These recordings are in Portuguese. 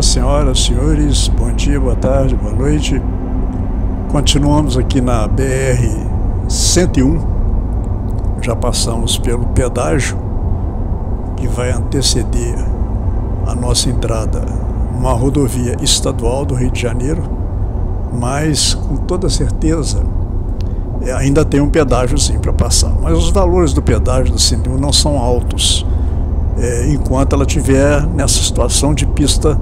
Olá, senhoras, senhores, bom dia, boa tarde, boa noite. Continuamos aqui na BR-101, já passamos pelo pedágio que vai anteceder a nossa entrada numa rodovia estadual do Rio de Janeiro, mas com toda certeza ainda tem um pedágiozinho para passar, mas os valores do pedágio da 101 não são altos, enquanto ela estiver nessa situação de pista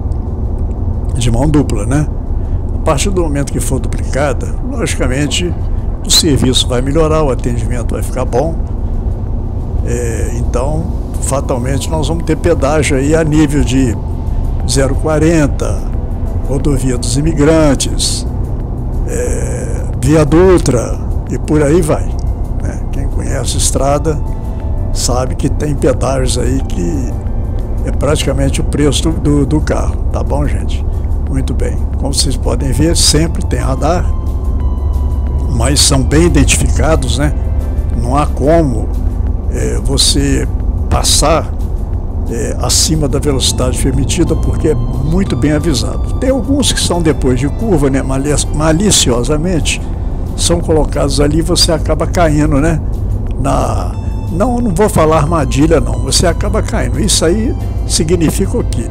de mão dupla, né? A partir do momento que for duplicada, logicamente o serviço vai melhorar, o atendimento vai ficar bom, então fatalmente nós vamos ter pedágio aí a nível de 040, rodovia dos imigrantes, Via Dutra e por aí vai, né? Quem conhece a estrada sabe que tem pedágios aí que é praticamente o preço do carro, tá bom, gente? Muito bem, como vocês podem ver, sempre tem radar, mas são bem identificados, né? Não há como você passar acima da velocidade permitida, porque é muito bem avisado. Tem alguns que são depois de curva, né? Maliciosamente são colocados ali, você acaba caindo, né? Não vou falar armadilha, não, você acaba caindo. Isso aí significa o quê?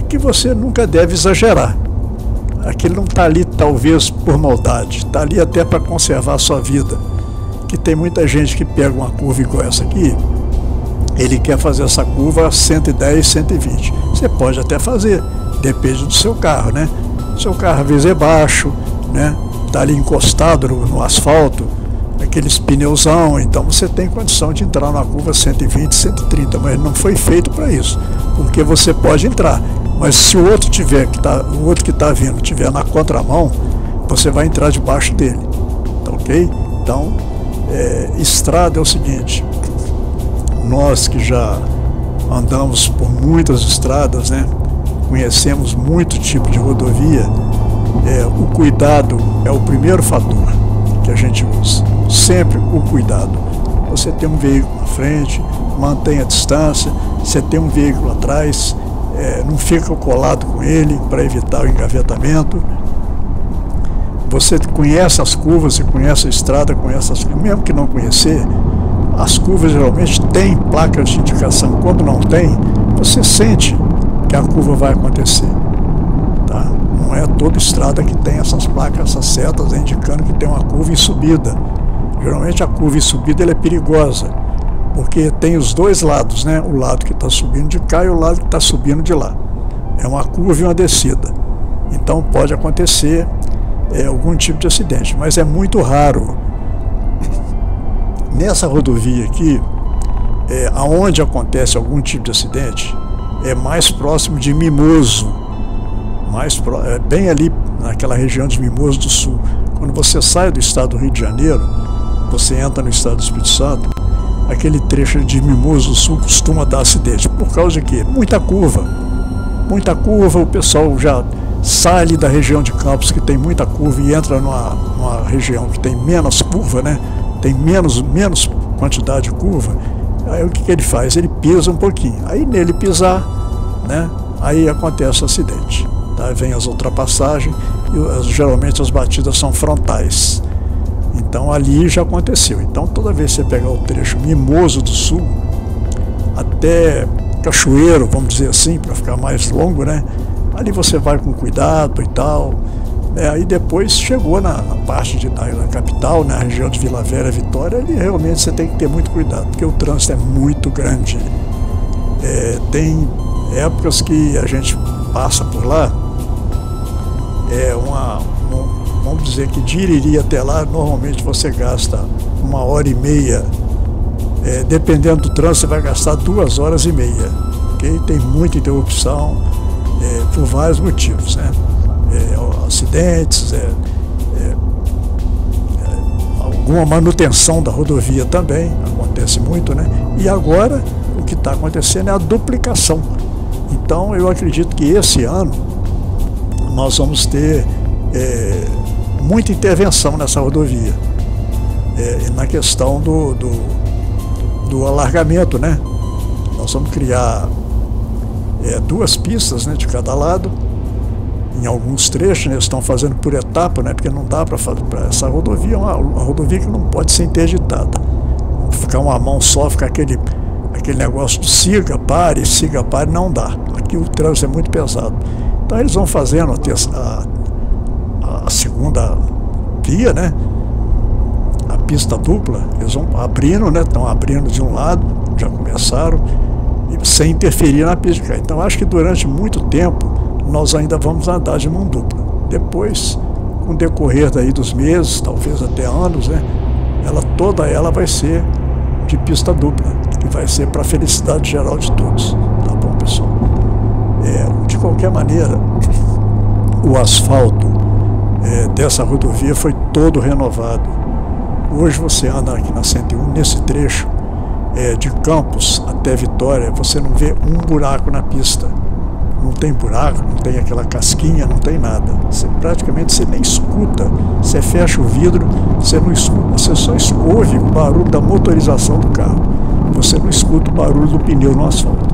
Que você nunca deve exagerar. Aquilo não está ali talvez por maldade, está ali até para conservar a sua vida. Que tem muita gente que pega uma curva igual essa aqui, ele quer fazer essa curva a 110, 120. Você pode até fazer, depende do seu carro, né? Seu carro às vezes é baixo, né? Está ali encostado no asfalto, aqueles pneuzão, então você tem condição de entrar na curva 120, 130, mas não foi feito para isso, porque você pode entrar, mas se o outro o outro que está vindo tiver na contramão, você vai entrar debaixo dele, tá ok? Então, estrada é o seguinte, nós que já andamos por muitas estradas, né, conhecemos muito tipo de rodovia, o cuidado é o primeiro fator que a gente usa, sempre o cuidado. Você tem um veículo na frente, mantenha a distância, você tem um veículo atrás, não fica colado com ele para evitar o engavetamento. Você conhece as curvas, você conhece a estrada, mesmo que não conhecer, as curvas geralmente têm placas de indicação. Quando não tem, você sente que a curva vai acontecer, tá? Não é toda estrada que tem essas placas, essas setas indicando que tem uma curva em subida. Geralmente a curva em subida ela é perigosa, porque tem os dois lados, né? O lado que está subindo de cá e o lado que está subindo de lá. É uma curva e uma descida. Então pode acontecer algum tipo de acidente, mas é muito raro. Nessa rodovia aqui, aonde acontece algum tipo de acidente, é mais próximo de Mimoso, bem ali naquela região de Mimoso do Sul. Quando você sai do estado do Rio de Janeiro, você entra no estado do Espírito Santo, aquele trecho de Mimoso do Sul costuma dar acidente. Por causa de quê? Muita curva, o pessoal já sai ali da região de Campos, que tem muita curva, e entra numa região que tem menos curva, né? Tem menos quantidade de curva. Aí o que ele faz? Ele pisa um pouquinho. Aí nele pisar, né? Aí acontece o acidente. Tá? Vem as ultrapassagens e geralmente as batidas são frontais. Então ali já aconteceu. Então toda vez que você pegar o trecho Mimoso do Sul até Cachoeiro, vamos dizer assim, para ficar mais longo, né? Ali você vai com cuidado e tal. Aí depois chegou na parte da capital, na região de Vila Velha, Vitória, ali realmente você tem que ter muito cuidado, porque o trânsito é muito grande. Tem épocas que a gente passa por lá, vamos dizer que de Iriri até lá, normalmente você gasta 1h30, dependendo do trânsito você vai gastar 2h30, ok? Tem muita interrupção, por vários motivos, né? Acidentes, alguma manutenção da rodovia também, acontece muito, né? E agora o que está acontecendo é a duplicação. Então eu acredito que esse ano nós vamos ter muita intervenção nessa rodovia, na questão do alargamento, né? Nós vamos criar 2 pistas, né, de cada lado. Em alguns trechos, né, eles estão fazendo por etapa, né, porque não dá para fazer. Essa rodovia é uma rodovia que não pode ser interditada. Ficar uma mão só, ficar aquele negócio de siga, pare, não dá. Aqui o trânsito é muito pesado. Então eles vão fazendo a segunda via, né, a pista dupla, eles vão abrindo, né, estão abrindo de um lado, já começaram, sem interferir na pista de cá. Então acho que durante muito tempo nós ainda vamos andar de mão dupla. Depois, com o decorrer daí dos meses, talvez até anos, né, toda ela vai ser de pista dupla, que vai ser para a felicidade geral de todos. Tá bom, pessoal? De qualquer maneira, o asfalto dessa rodovia foi todo renovado. Hoje você anda aqui na 101, nesse trecho de Campos até Vitória, você não vê um buraco na pista. Não tem buraco, não tem aquela casquinha, não tem nada. Praticamente você nem escuta. Você fecha o vidro, você não escuta, você só ouve o barulho da motorização do carro. Você não escuta o barulho do pneu no asfalto.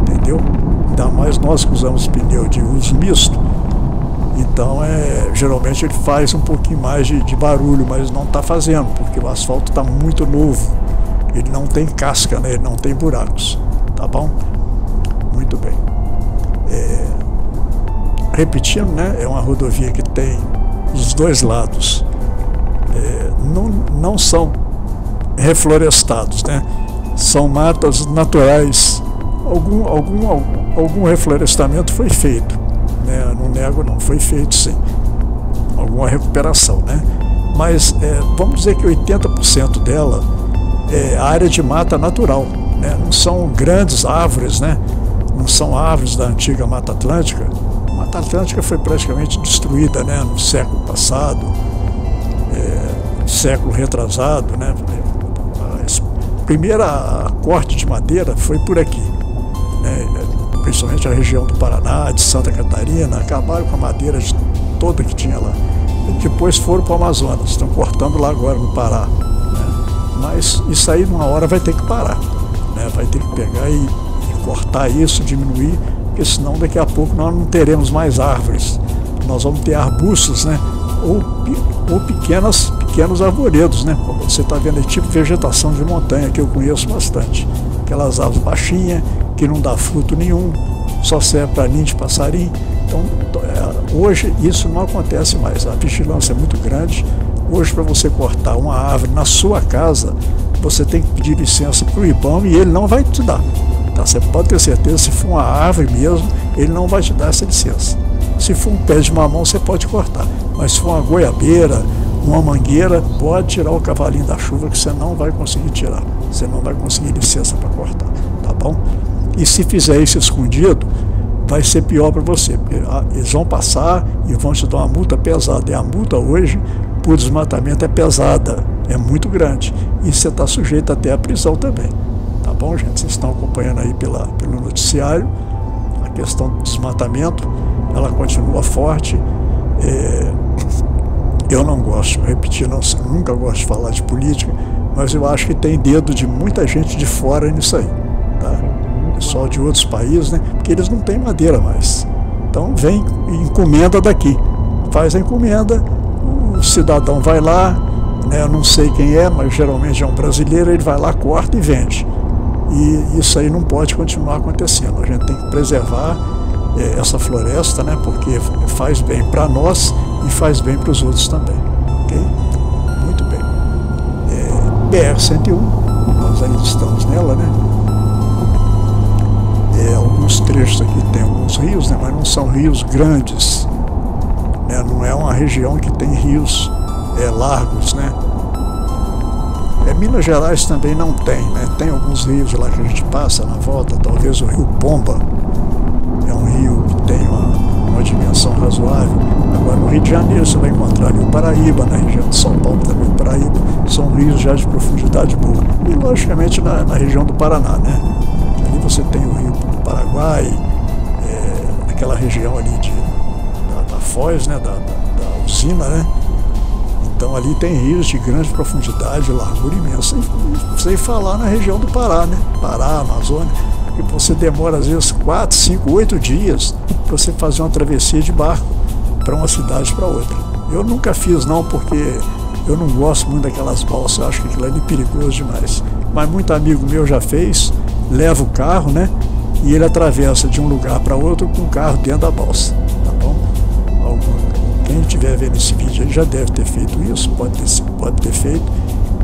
Entendeu? Ainda mais nós que usamos pneu de uso misto. Então, geralmente ele faz um pouquinho mais de barulho, mas não está fazendo, porque o asfalto está muito novo. Ele não tem casca, né? Ele não tem buracos. Tá bom? Muito bem. Repetindo, né, é uma rodovia que tem os 2 lados, não são reflorestados, né, são matas naturais. Algum reflorestamento foi feito, né, não nego, não, foi feito sim, alguma recuperação, né, mas vamos dizer que 80% dela é área de mata natural, né, não são grandes árvores, né, não são árvores da antiga Mata Atlântica. A Mata Atlântica foi praticamente destruída, né, no século passado, século retrasado, né. A primeira corte de madeira foi por aqui, né, principalmente a região do Paraná, de Santa Catarina, acabaram com a madeira toda que tinha lá. E depois foram para o Amazonas, estão cortando lá agora no Pará, né. Mas isso aí, numa hora, vai ter que parar, né, vai ter que pegar e cortar isso, diminuir, porque senão daqui a pouco nós não teremos mais árvores. Nós vamos ter arbustos, né? Ou pequenos arvoredos, né? Como você está vendo aí, tipo vegetação de montanha, que eu conheço bastante. Aquelas árvores baixinhas, que não dá fruto nenhum, só serve para ninho de passarinho. Então, hoje isso não acontece mais. A vigilância é muito grande. Hoje, para você cortar uma árvore na sua casa, você tem que pedir licença para o IBAMA e ele não vai te dar. Tá? Você pode ter certeza, se for uma árvore mesmo, ele não vai te dar essa licença. Se for um pé de mamão, você pode cortar. Mas se for uma goiabeira, uma mangueira, pode tirar o cavalinho da chuva que você não vai conseguir tirar. Você não vai conseguir licença para cortar, tá bom? E se fizer isso escondido, vai ser pior para você, porque eles vão passar e vão te dar uma multa pesada. E a multa hoje, por desmatamento, é pesada, é muito grande. E você está sujeito até à prisão também. Tá bom, gente? Vocês estão acompanhando aí pelo noticiário a questão do desmatamento, ela continua forte. Eu não gosto, repetir, nunca gosto de falar de política, mas eu acho que tem dedo de muita gente de fora nisso aí, tá? Pessoal de outros países, né? Porque eles não têm madeira mais. Então vem e encomenda daqui, faz a encomenda, o cidadão vai lá, né? Eu não sei quem é, mas geralmente é um brasileiro, ele vai lá, corta e vende. E isso aí não pode continuar acontecendo. A gente tem que preservar essa floresta, né? Porque faz bem para nós e faz bem para os outros também, ok? Muito bem. BR-101, nós ainda estamos nela, né? Alguns trechos aqui tem alguns rios, né? Mas não são rios grandes, né? Não é uma região que tem rios largos, né? Minas Gerais também não tem, né? Tem alguns rios lá que a gente passa na volta, talvez o Rio Pomba é um rio que tem uma dimensão razoável. Agora no Rio de Janeiro você vai encontrar ali o Paraíba, na região de São Paulo também o Paraíba, são rios já de profundidade boa. E logicamente na região do Paraná, né? Ali você tem o Rio Paraguai, aquela região ali da Foz, né? Da usina, né? Então ali tem rios de grande profundidade, largura imensa, sem falar na região do Pará, né? Pará, Amazônia, que você demora às vezes 4, 5, 8 dias para você fazer uma travessia de barco para uma cidade para outra. Eu nunca fiz não, porque eu não gosto muito daquelas balsas, eu acho que aquilo ali é perigoso demais. Mas muito amigo meu já fez, leva o carro, né? E ele atravessa de um lugar para outro com o carro dentro da balsa, tá bom? Quem estiver vendo esse vídeo aí já deve ter feito isso, pode ter feito.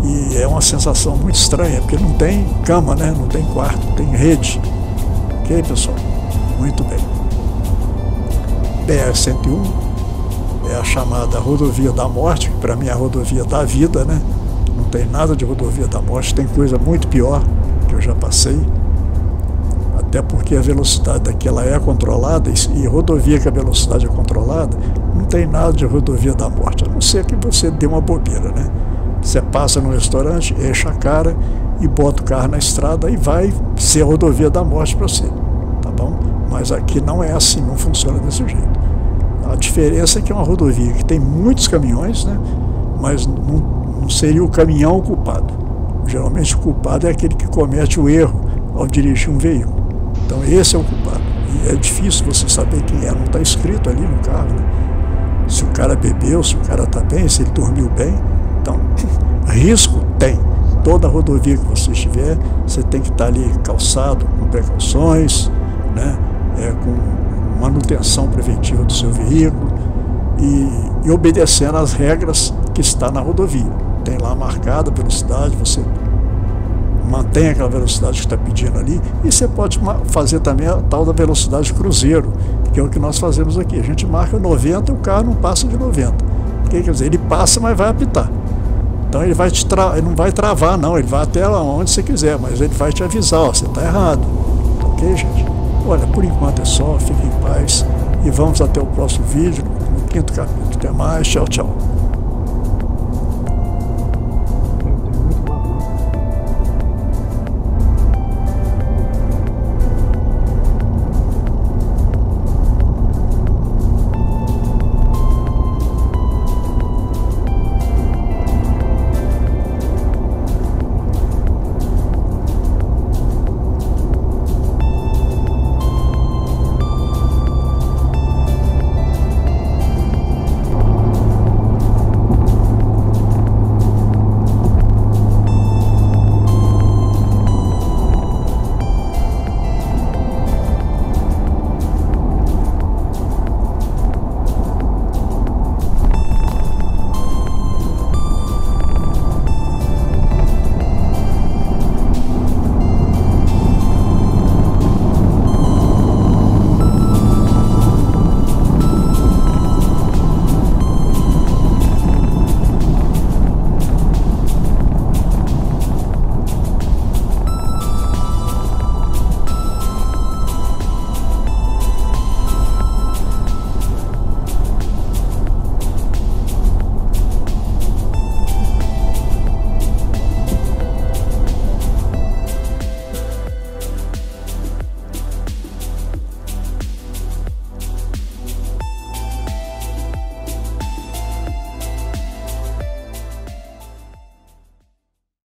E é uma sensação muito estranha, porque não tem cama, né? Não tem quarto, tem rede. Ok, pessoal? Muito bem. BR-101 é a chamada rodovia da morte, que para mim é a rodovia da vida, né? Não tem nada de rodovia da morte, tem coisa muito pior que eu já passei. Até porque a velocidade daquela é controlada, e rodovia que a velocidade é controlada, não tem nada de rodovia da morte, a não ser que você dê uma bobeira, né? Você passa no restaurante, enche a cara e bota o carro na estrada e vai ser a rodovia da morte para você, tá bom? Mas aqui não é assim, não funciona desse jeito. A diferença é que é uma rodovia que tem muitos caminhões, né? Mas não seria o caminhão o culpado. Geralmente o culpado é aquele que comete o erro ao dirigir um veículo. Então esse é o culpado. E é difícil você saber quem é, não está escrito ali no carro, né? Se o cara bebeu, se o cara está bem, se ele dormiu bem. Então, risco tem. Toda rodovia que você estiver, você tem que estar ali calçado, com precauções, né? Com manutenção preventiva do seu veículo e obedecendo às regras que está na rodovia. Tem lá marcada a velocidade, você mantém aquela velocidade que está pedindo ali, e você pode fazer também a tal da velocidade cruzeiro, que é o que nós fazemos aqui. A gente marca 90 e o carro não passa de 90. Quer dizer, ele passa, mas vai apitar. Então ele não vai travar não, ele vai até onde você quiser, mas ele vai te avisar, ó, você está errado. Ok, gente? Olha, por enquanto é só, fique em paz e vamos até o próximo vídeo, no 5º capítulo. Até mais, tchau, tchau.